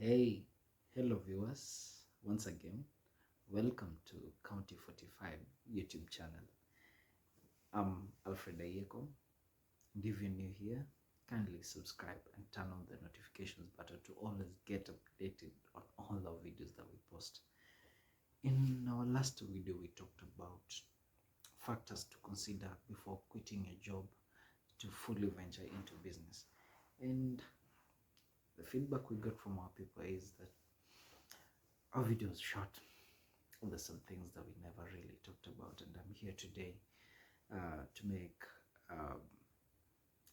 Hey, hello viewers. Once again, welcome to County 45 YouTube channel. I'm Alfred Ayeko. And if you're new here, kindly subscribe and turn on the notifications button to always get updated on all our videos that we post. In our last video, we talked about factors to consider before quitting a job to fully venture into business. And the feedback we got from our people is that our video is short. There's some things that we never really talked about, and I'm here today to make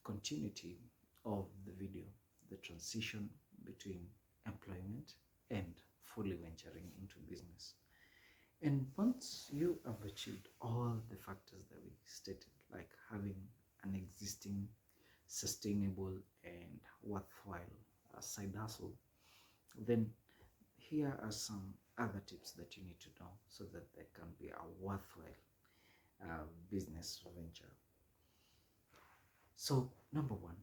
continuity of the video, the transition between employment and fully venturing into business. And once you have achieved all the factors that we stated, like having an existing, sustainable, and worthwhile side hustle, then here are some other tips that you need to know so that there can be a worthwhile business venture. So, number one,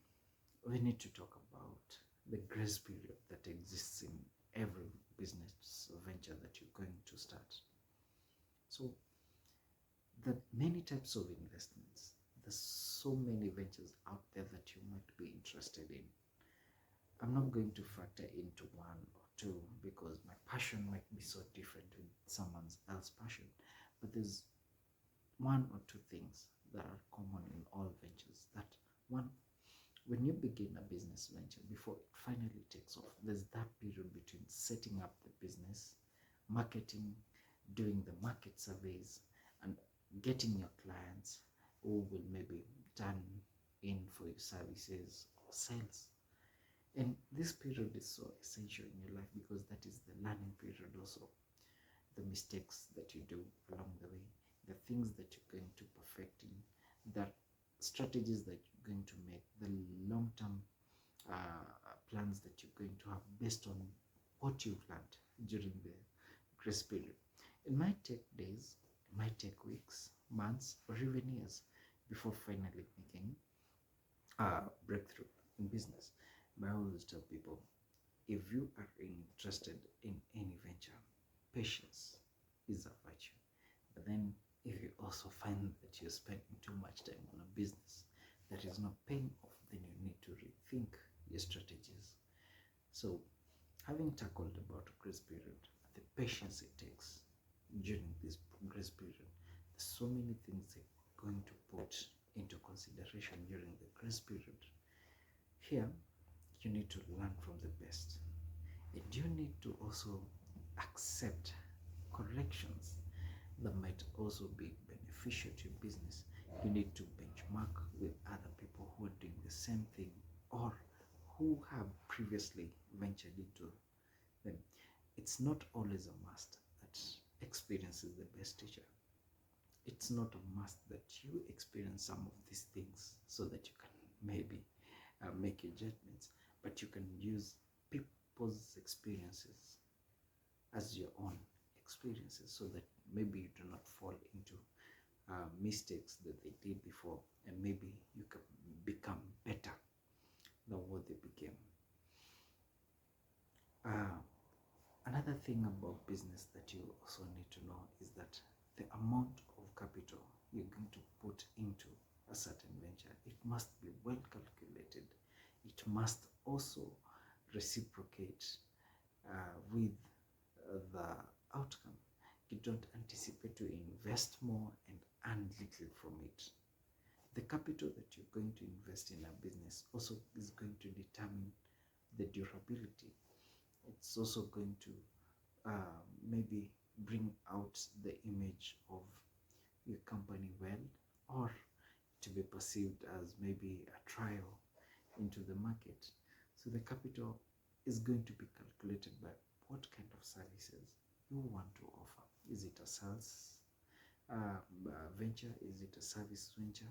we need to talk about the grace period that exists in every business venture that you're going to start. So, the many types of investments, there's so many ventures out there that you might be interested in. I'm not going to factor into one or two because my passion might be so different with someone else's passion, but there's one or two things that are common in all ventures. That one, when you begin a business venture, before it finally takes off, there's that period between setting up the business, marketing, doing the market surveys, and getting your clients who will maybe turn in for your services or sales. And this period is so essential in your life because that is the learning period also. The mistakes that you do along the way, the things that you're going to perfect in, the strategies that you're going to make, the long-term plans that you're going to have based on what you've learned during the grace period. It might take days, it might take weeks, months, or even years before finally making a breakthrough in business. But I always tell people, if you are interested in any venture, patience is a virtue. But then if you also find that you're spending too much time on a business that is not paying off, then you need to rethink your strategies. So having tackled about a grace period, the patience it takes during this grace period, there's so many things that you're going to put into consideration during the grace period. Here, you need to learn from the best. And you need to also accept corrections that might also be beneficial to your business. You need to benchmark with other people who are doing the same thing or who have previously ventured into them. It's not always a must that experience is the best teacher. It's not a must that you experience some of these things so that you can maybe make your judgments, but you can use people's experiences as your own experiences so that maybe you do not fall into mistakes that they did before, and maybe you can become better than what they became. Another thing about business that you also need to know is that the amount of capital you're going to put into a certain venture, it must be well calculated. It must also reciprocate with the outcome. You don't anticipate to invest more and earn little from it. The capital that you're going to invest in a business also is going to determine the durability. It's also going to maybe bring out the image of your company well, or to be perceived as maybe a trial into the market. So the capital is going to be calculated by what kind of services you want to offer. Is it a sales venture? Is it a service venture?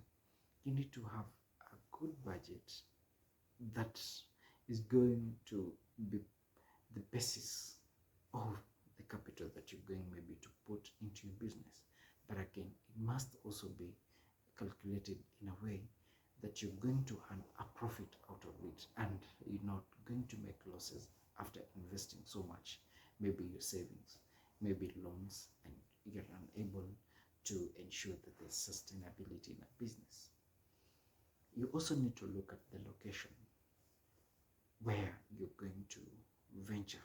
You need to have a good budget that is going to be the basis of the capital that you're going maybe to put into your business. But again, it must also be calculated in a way that you're going to earn a profit out of it and you're not going to make losses after investing so much, maybe your savings, maybe loans, and you're unable to ensure that there's sustainability in a business. You also need to look at the location where you're going to venture.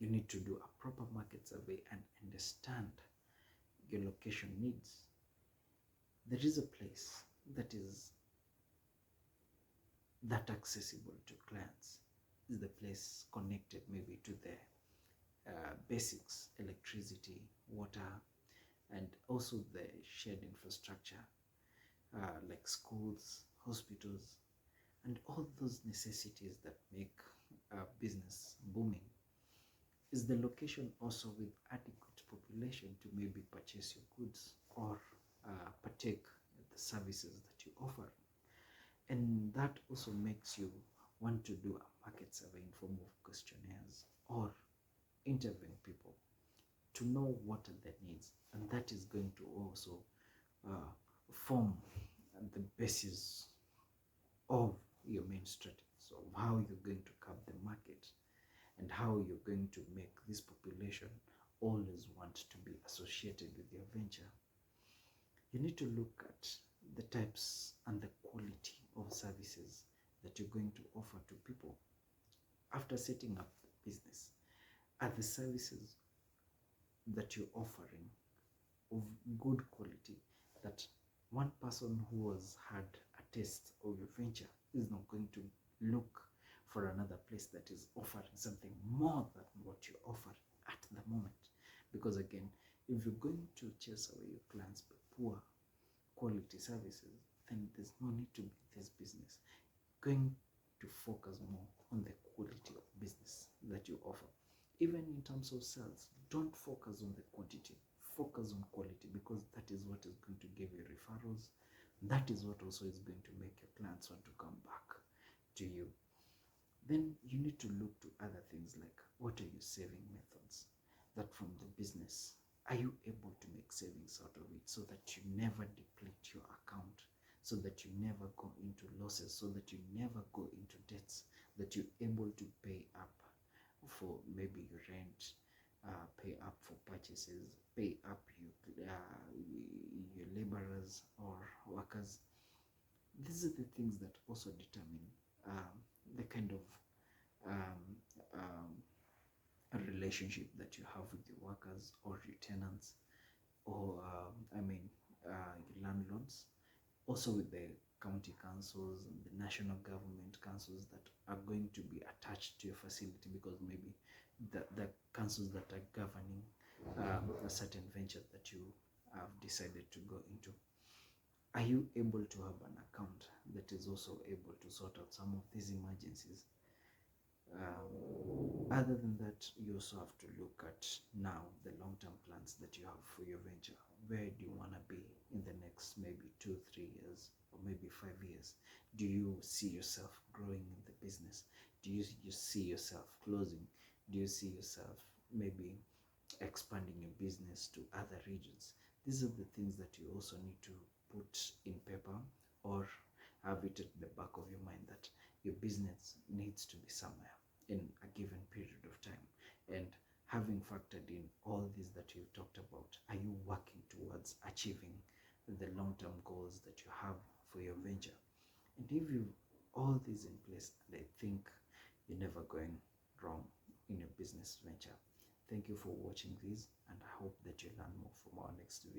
You need to do a proper market survey and understand your location needs. There is a place that is that accessible to clients. Is the place connected maybe to the basics, electricity, water, and also the shared infrastructure like schools, hospitals, and all those necessities that make a business booming. Is the location also with adequate population to maybe purchase your goods or partake in the services that you offer? And that also makes you want to do a market survey in form of questionnaires or interviewing people to know what are their needs, and that is going to also uh, form the basis of your main strategy. So how you're going to cap the market and how you're going to make this population always want to be associated with your venture. You need to look at the types and the quality of services that you're going to offer to people after setting up the business. Are the services that you're offering of good quality that one person who has had a taste of your venture is not going to look for another place that is offering something more than what you offer at the moment? Because again, if you're going to chase away your clients by poor quality services, then there's no need to be this business. Going to focus more on the quality of business that you offer. Even in terms of sales, don't focus on the quantity, focus on quality, because that is what is going to give you referrals. That is what also is going to make your clients want to come back to you. Then you need to look to other things like, what are your saving methods? That from the business, are you able to make savings out of it so that you never deplete your account, so that you never go into losses, so that you never go into debts, that you're able to pay up for maybe your rent, pay up for purchases, pay up your laborers or workers. These are the things that also determine the kind of a relationship that you have with your workers or your tenants, or your landlords, also with the county councils and the national government councils that are going to be attached to your facility, because maybe the councils that are governing a certain venture that you have decided to go into. Are you able to have an account that is also able to sort out some of these emergencies? Other than that, you also have to look at now the long-term plans that you have for your venture. Where do you want to be in the next maybe 2-3 years or maybe 5 years? Do you see yourself growing in the business? Do you see yourself closing? Do you see yourself maybe expanding your business to other regions? These are the things that you also need to put in paper or have it at the back of your mind, that your business needs to be somewhere in a given period of time. And having factored in all these that you've talked about, are you working towards achieving the long-term goals that you have for your venture? And if you all these in place, and I think you're never going wrong in your business venture. Thank you for watching this, and I hope that you learn more from our next video.